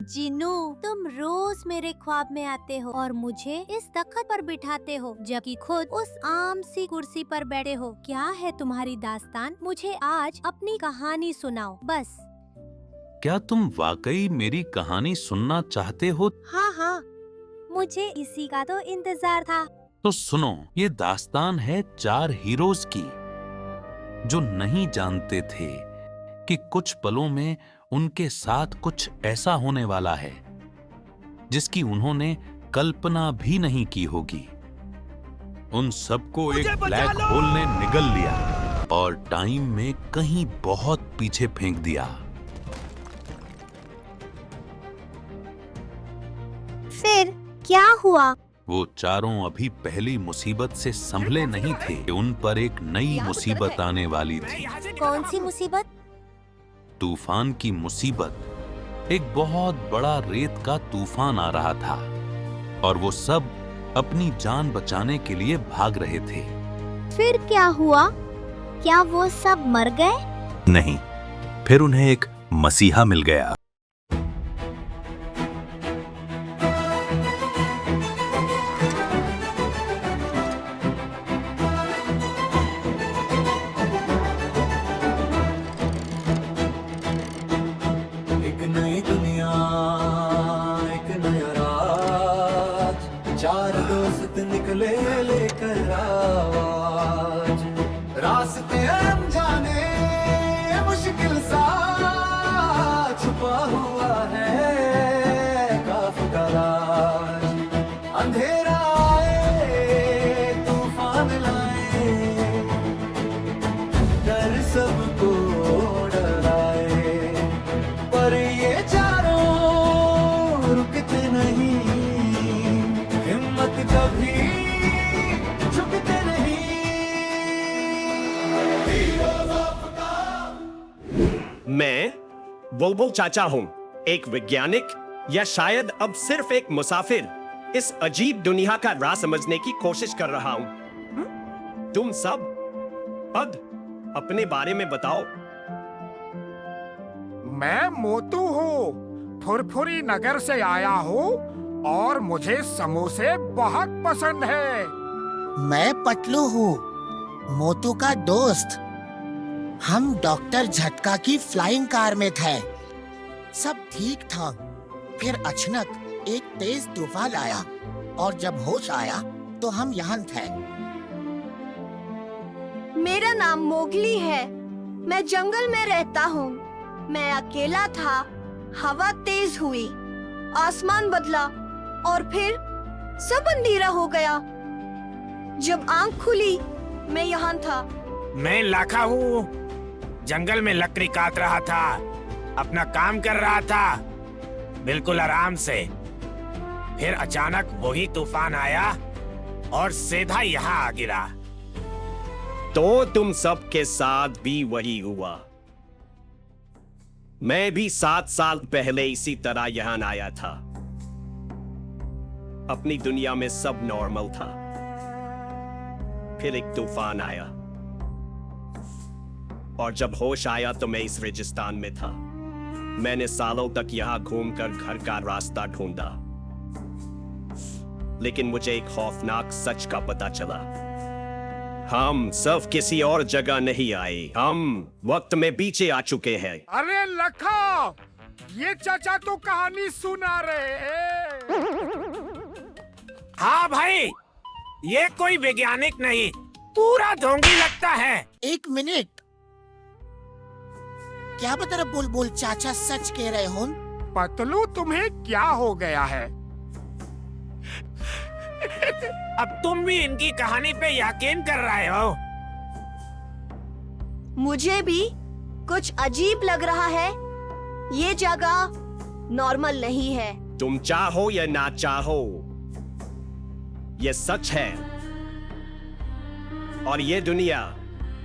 जिनू, तुम रोज मेरे ख्वाब में आते हो और मुझे इस तख्त पर बिठाते हो, जबकि खुद उस आम सी कुर्सी पर बैठे हो। क्या है तुम्हारी दास्तान? मुझे आज अपनी कहानी सुनाओ बस। क्या तुम वाकई मेरी कहानी सुनना चाहते हो? हाँ हाँ, मुझे इसी का तो इंतजार था। तो सुनो, ये दास्तान है 4 हीरोज की, जो नहीं जानते थे कि कुछ पलों में उनके साथ कुछ ऐसा होने वाला है जिसकी उन्होंने कल्पना भी नहीं की होगी। उन सबको एक ब्लैक होल ने निगल लिया और टाइम में कहीं बहुत पीछे फेंक दिया। फिर क्या हुआ? वो चारों अभी पहली मुसीबत से संभले नहीं थे कि उन पर एक नई मुसीबत आने वाली थी। कौन सी मुसीबत? तूफान की मुसीबत। एक बहुत बड़ा रेत का तूफान आ रहा था और वो सब अपनी जान बचाने के लिए भाग रहे थे। फिर क्या हुआ? क्या वो सब मर गए? नहीं, फिर उन्हें एक मसीहा मिल गया। एक नई दुनिया, एक नया राज, 4 दोस्त निकले लेकर आज। रास्ते अनजाने, मुश्किल सा छुपा हुआ है काफ का राज। अंधेरा आए, तूफान लाए, डर सबको डराए, पर ये चारों रुकते नहीं, हिम्मत कभी झुकते नहीं। मैं बुलबुल चाचा हूँ, एक वैज्ञानिक या शायद अब सिर्फ एक मुसाफिर, इस अजीब दुनिया का राज समझने की कोशिश कर रहा हूँ। तुम सब अब अपने बारे में बताओ। मैं मोतू हूँ, फुरफुरी नगर से आया हूँ और मुझे समोसे बहुत पसंद है। मैं पतलू हूँ, मोतू का दोस्त। हम डॉक्टर झटका की फ्लाइंग कार में थे। सब ठीक था, फिर अचानक एक तेज तूफान आया और जब होश आया तो हम यहाँ थे। मेरा नाम मोगली है, मैं जंगल में रहता हूँ। मैं अकेला था, हवा तेज हुई, आसमान बदला और फिर सब अंधेरा हो गया। जब आंख खुली, मैं यहाँ था। मैं लाखा हूँ, जंगल में लकड़ी काट रहा था, अपना काम कर रहा था, बिल्कुल आराम से। फिर अचानक वही तूफान आया और सीधा यहाँ आ गिरा। तो तुम सब के साथ भी वही हुआ। मैं भी 7 साल पहले इसी तरह यहाँ आया था। अपनी दुनिया में सब नॉर्मल था। फिर एक तूफान आया और जब होश आया तो मैं इस रेगिस्तान में था। मैंने सालों तक यहाँ घूमकर घर का रास्ता ढूंढा, लेकिन मुझे एक खौफनाक सच का पता चला। हम सब किसी और जगह नहीं आए, हम वक्त में पीछे आ चुके हैं। अरे लखा, ये चाचा तो कहानी सुना रहे हैं। हाँ भाई, ये कोई वैज्ञानिक नहीं, पूरा ढोंगी लगता है। एक मिनट, क्या बता बुलबुल चाचा सच कह रहे हो? पतलू, तुम्हें क्या हो गया है? अब तुम भी इनकी कहानी पे यकीन कर रहे हो? मुझे भी कुछ अजीब लग रहा है। ये जगह नॉर्मल नहीं है। तुम चाहो या ना चाहो, यह सच है। और ये दुनिया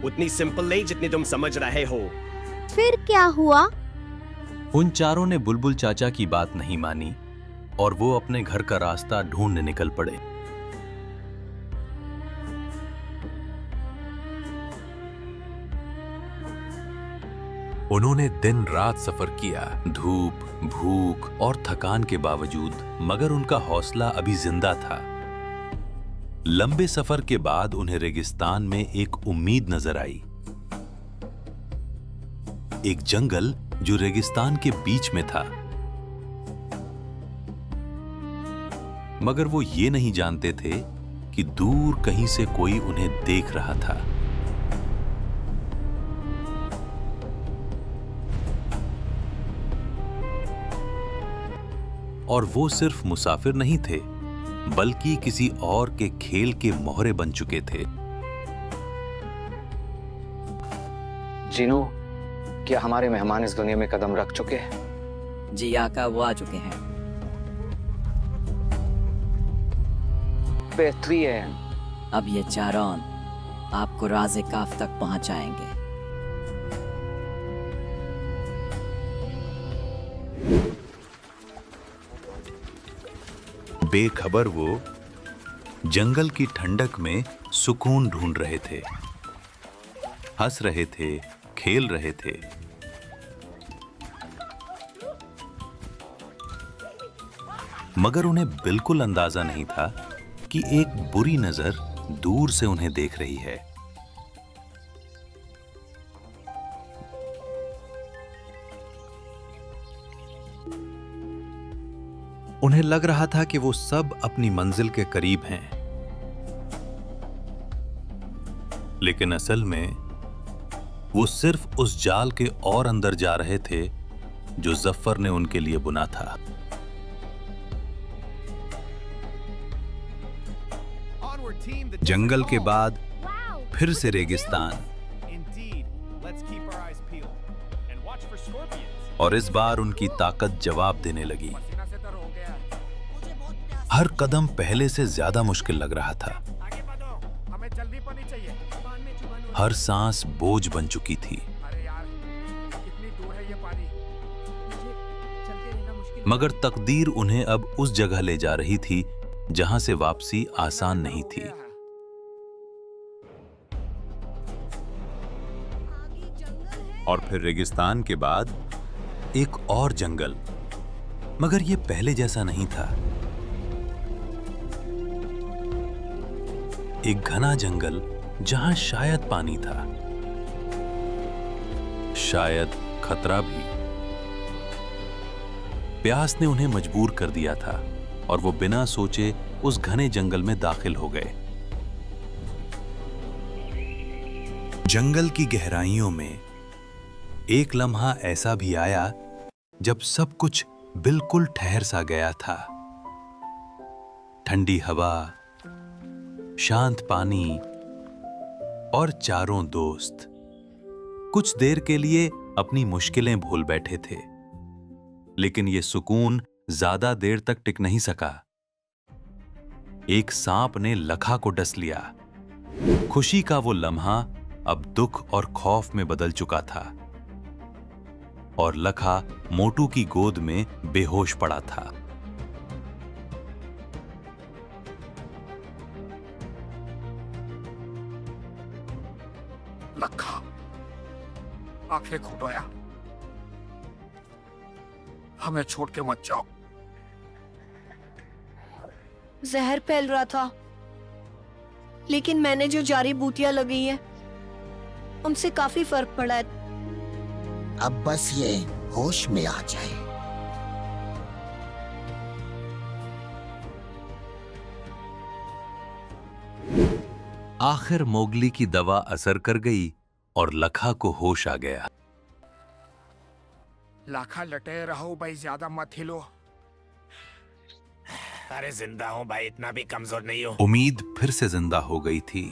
उतनी सिंपल नहीं जितनी तुम समझ रहे हो। फिर क्या हुआ? उन चारों ने बुलबुल चाचा की बात नहीं मानी और वो अपने घर का रास्ता ढूंढने निकल पड़े। उन्होंने दिन रात सफर किया, धूप, भूख और थकान के बावजूद, मगर उनका हौसला अभी जिंदा था। लंबे सफर के बाद उन्हें रेगिस्तान में एक उम्मीद नजर आई। एक जंगल जो रेगिस्तान के बीच में था, मगर वो ये नहीं जानते थे कि दूर कहीं से कोई उन्हें देख रहा था। और वो सिर्फ मुसाफिर नहीं थे, बल्कि किसी और के खेल के मोहरे बन चुके थे। जीनू, क्या हमारे मेहमान इस दुनिया में कदम रख चुके हैं? जी आका, वो आ चुके हैं। बेहतरीन। अब ये चारों आपको राज़े काफ तक पहुंचाएंगे। बेखबर वो जंगल की ठंडक में सुकून ढूंढ रहे थे, हंस रहे थे, खेल रहे थे। मगर उन्हें बिल्कुल अंदाजा नहीं था कि एक बुरी नजर दूर से उन्हें देख रही है। उन्हें लग रहा था कि वो सब अपनी मंजिल के करीब हैं, लेकिन असल में वो सिर्फ उस जाल के और अंदर जा रहे थे जो जफ्फर ने उनके लिए बुना था। जंगल के बाद फिर से रेगिस्तान, और इस बार उनकी ताकत जवाब देने लगी। हर कदम पहले से ज्यादा मुश्किल लग रहा था। हर सांस बोझ बन चुकी थी। मगर तकदीर उन्हें अब उस जगह ले जा रही थी जहां से वापसी आसान नहीं थी। और फिर रेगिस्तान के बाद एक और जंगल, मगर यह पहले जैसा नहीं था। एक घना जंगल जहां शायद पानी था, शायद खतरा भी। प्यास ने उन्हें मजबूर कर दिया था और वो बिना सोचे उस घने जंगल में दाखिल हो गए। जंगल की गहराइयों में एक लम्हा ऐसा भी आया जब सब कुछ बिल्कुल ठहर सा गया था। ठंडी हवा, शांत पानी और चारों दोस्त कुछ देर के लिए अपनी मुश्किलें भूल बैठे थे। लेकिन यह सुकून ज्यादा देर तक टिक नहीं सका। एक सांप ने लखा को डस लिया। खुशी का वो लम्हा अब दुख और खौफ में बदल चुका था और लखा मोटू की गोद में बेहोश पड़ा था। लखा, आंखें खोटोया, हमें छोड़ के मत जाओ। जहर फैल रहा था, लेकिन मैंने जो जारी बूटियां लगी है उनसे काफी फर्क पड़ा है। अब बस ये होश में आ जाए। आखिर मोगली की दवा असर कर गई और लखा को होश आ गया। लाखा, लटे रहो भाई, ज्यादा मत हिलो। अरे जिंदा हूं भाई, इतना भी कमजोर नहीं हूं। उम्मीद फिर से जिंदा हो गई थी,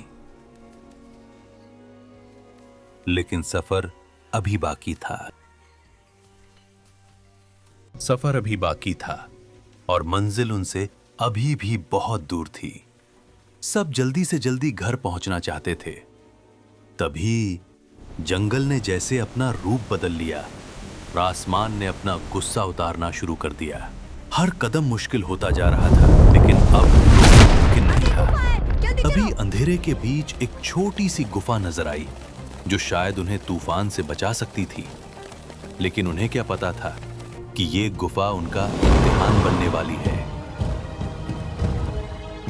लेकिन सफर अभी बाकी था। सफर अभी बाकी था। और मंजिल उनसे अभी भी बहुत दूर थी। सब जल्दी से जल्दी घर पहुंचना चाहते थे। तभी जंगल ने जैसे अपना रूप बदल लिया और आसमान ने अपना गुस्सा उतारना शुरू कर दिया। हर कदम मुश्किल होता जा रहा था, लेकिन अब मुमकिन नहीं था। तभी अंधेरे के बीच एक छोटी सी गुफा नजर आई जो शायद उन्हें तूफान से बचा सकती थी। लेकिन उन्हें क्या पता था कि ये गुफा उनका इम्तिहान बनने वाली है।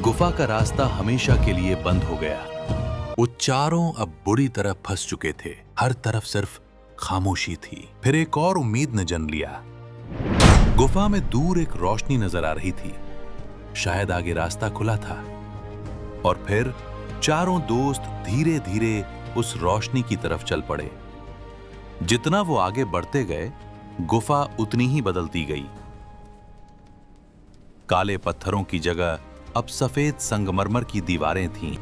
गुफा का रास्ता हमेशा के लिए बंद हो गया। वो चारों अब बुरी तरह फंस चुके थे। हर तरफ सिर्फ खामोशी थी। फिर एक और उम्मीद ने जन्म लिया। गुफा में दूर एक रोशनी नजर आ रही थी। शायद आगे रास्ता खुला था। और फिर चारों दोस्त धीरे धीरे उस रोशनी की तरफ चल पड़े। जितना वो आगे बढ़ते गए, गुफा उतनी ही बदलती गई। काले पत्थरों की जगह अब सफेद संगमरमर की दीवारें थीं।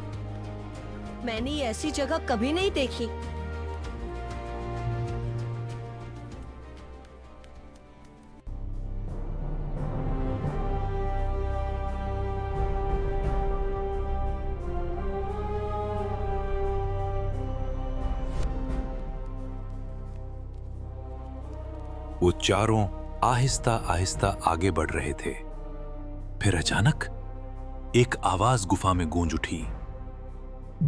मैंने ऐसी जगह कभी नहीं देखी। वो चारों आहिस्ता आहिस्ता आगे बढ़ रहे थे। फिर अचानक एक आवाज गुफा में गूंज उठी।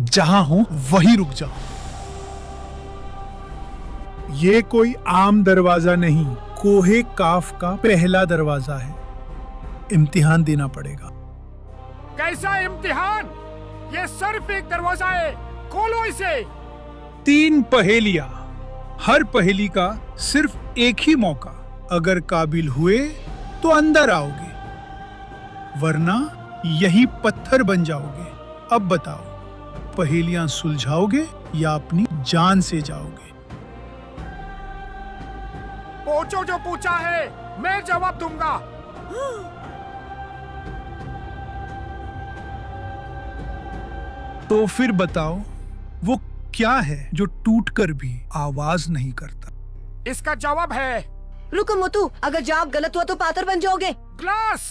जहां हो वहीं रुक जाओ। ये कोई आम दरवाजा नहीं, कोहे काफ का पहला दरवाजा है। इम्तिहान देना पड़ेगा। कैसा इम्तिहान? ये सिर्फ एक दरवाजा है, खोलो इसे। 3 पहेलियां, हर पहेली का सिर्फ एक ही मौका। अगर काबिल हुए तो अंदर आओगे, वरना यही पत्थर बन जाओगे। अब बताओ, पहेलियां सुलझाओगे या अपनी जान से जाओगे? पूछो जो पूछा है, मैं जवाब दूंगा। तो फिर बताओ, वो क्या है जो टूटकर भी आवाज नहीं करता? इसका जवाब है रुको मोटू, अगर जवाब गलत हुआ तो पाथर बन जाओगे। ग्लास।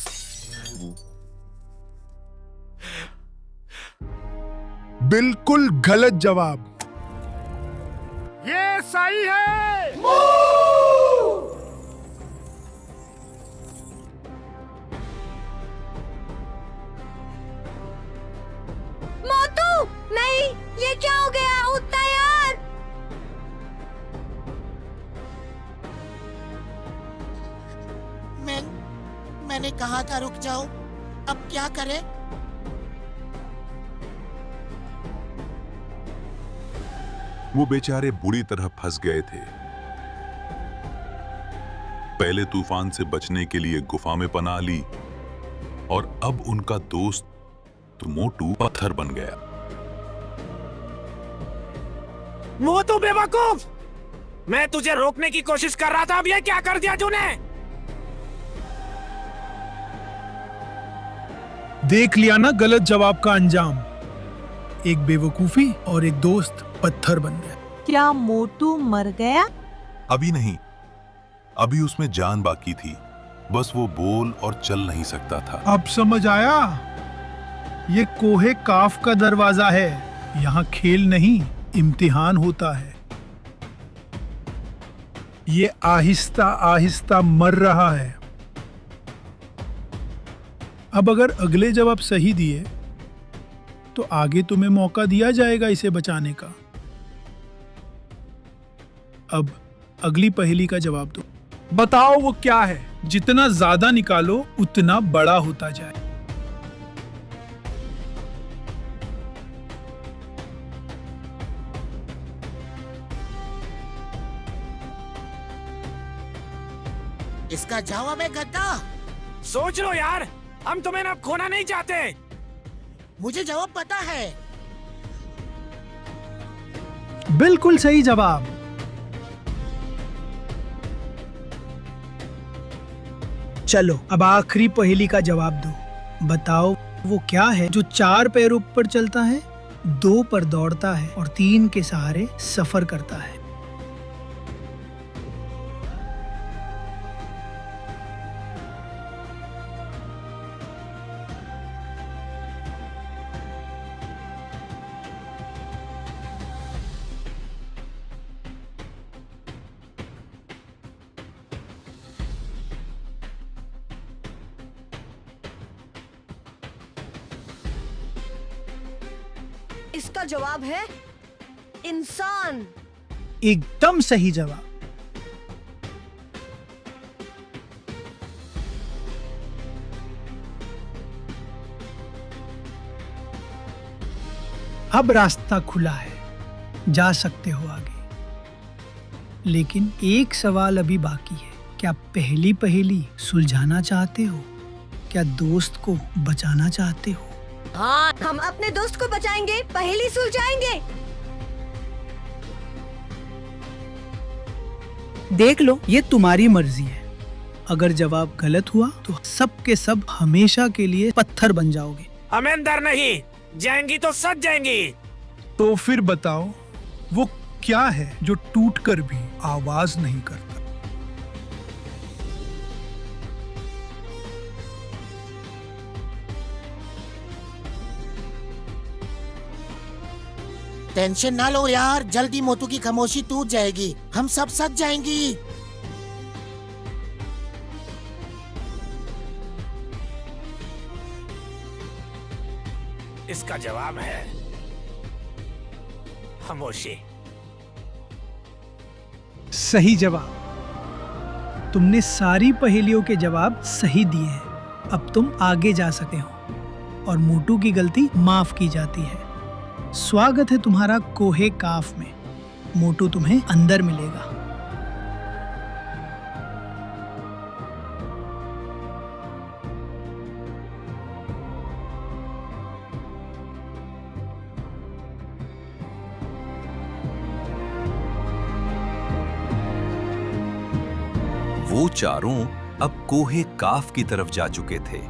बिल्कुल गलत जवाब। ये सही है। मोटू, नहीं, ये क्या हो गया? उठना यार। मैंने कहा था रुक जाओ। अब क्या करें? वो बेचारे बुरी तरह फंस गए थे। पहले तूफान से बचने के लिए गुफा में पनाह ली और अब उनका दोस्त तो मोटू पत्थर बन गया। मोटू बेवकूफ, मैं तुझे रोकने की कोशिश कर रहा था, अब ये क्या कर दिया तूने? देख लिया ना गलत जवाब का अंजाम। एक बेवकूफी और एक दोस्त पत्थर बन गया। क्या मोटू मर गया? अभी नहीं, अभी उसमें जान बाकी थी, बस वो बोल और चल नहीं सकता था। अब समझ आया, ये कोहे काफ का दरवाजा है। यहाँ खेल नहीं, इम्तिहान होता है। ये आहिस्ता आहिस्ता मर रहा है। अब अगर अगले जवाब सही दिए तो आगे तुम्हें मौका दिया जाएगा इसे बचाने का। अब अगली पहेली का जवाब दो। बताओ वो क्या है? जितना ज्यादा निकालो उतना बड़ा होता जाए। इसका जवाब है गद्दा। सोच लो यार, हम तुम्हें अब खोना नहीं चाहते। मुझे जवाब पता है। बिल्कुल सही जवाब। चलो अब आखिरी पहेली का जवाब दो। बताओ वो क्या है जो 4 पैरों पर चलता है, 2 पर दौड़ता है और 3 के सहारे सफर करता है? इसका जवाब है इंसान। एकदम सही जवाब। अब रास्ता खुला है, जा सकते हो आगे। लेकिन एक सवाल अभी बाकी है। क्या पहली पहेली सुलझाना चाहते हो? क्या दोस्त को बचाना चाहते हो? हाँ, हम अपने दोस्त को बचाएंगे, पहेली सुलझाएंगे। देख लो, ये तुम्हारी मर्जी है। अगर जवाब गलत हुआ तो सब के सब हमेशा के लिए पत्थर बन जाओगे। हमें डर नहीं, जाएंगी तो सच जाएंगी। तो फिर बताओ, वो क्या है जो टूटकर भी आवाज नहीं करता? टेंशन ना लो यार, जल्दी मोटू की खामोशी टूट जाएगी, हम सब सच जाएंगी। इसका जवाब है खामोशी। सही जवाब। तुमने सारी पहेलियों के जवाब सही दिए हैं। अब तुम आगे जा सकते हो और मोटू की गलती माफ की जाती है। स्वागत है तुम्हारा कोहे काफ में। मोटू तुम्हें अंदर मिलेगा। वो चारों अब कोहे काफ की तरफ जा चुके थे,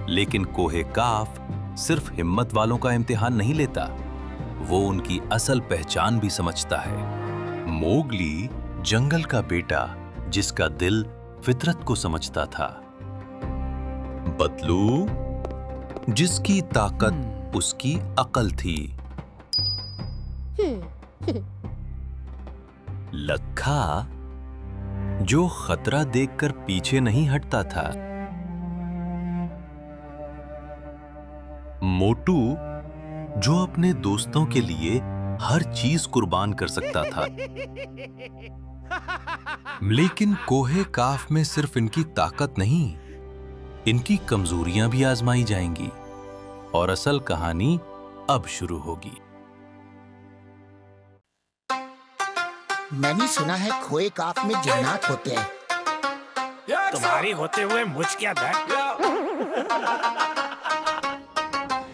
लेकिन कोहे काफ सिर्फ हिम्मत वालों का इम्तिहान नहीं लेता, वो उनकी असल पहचान भी समझता है। मोगली जंगल का बेटा जिसका दिल फितरत को समझता था। बतलू जिसकी ताकत उसकी अकल थी। लखा जो खतरा देखकर पीछे नहीं हटता था। मोटू जो अपने दोस्तों के लिए हर चीज कुर्बान कर सकता था। लेकिन कोहे काफ में सिर्फ इनकी ताकत नहीं, इनकी कमजोरियां भी आजमाई जाएंगी और असल कहानी अब शुरू होगी। मैंने सुना है खोए काफ में जन्नत होते हैं। तुम्हारी होते हुए मुझ क्या था?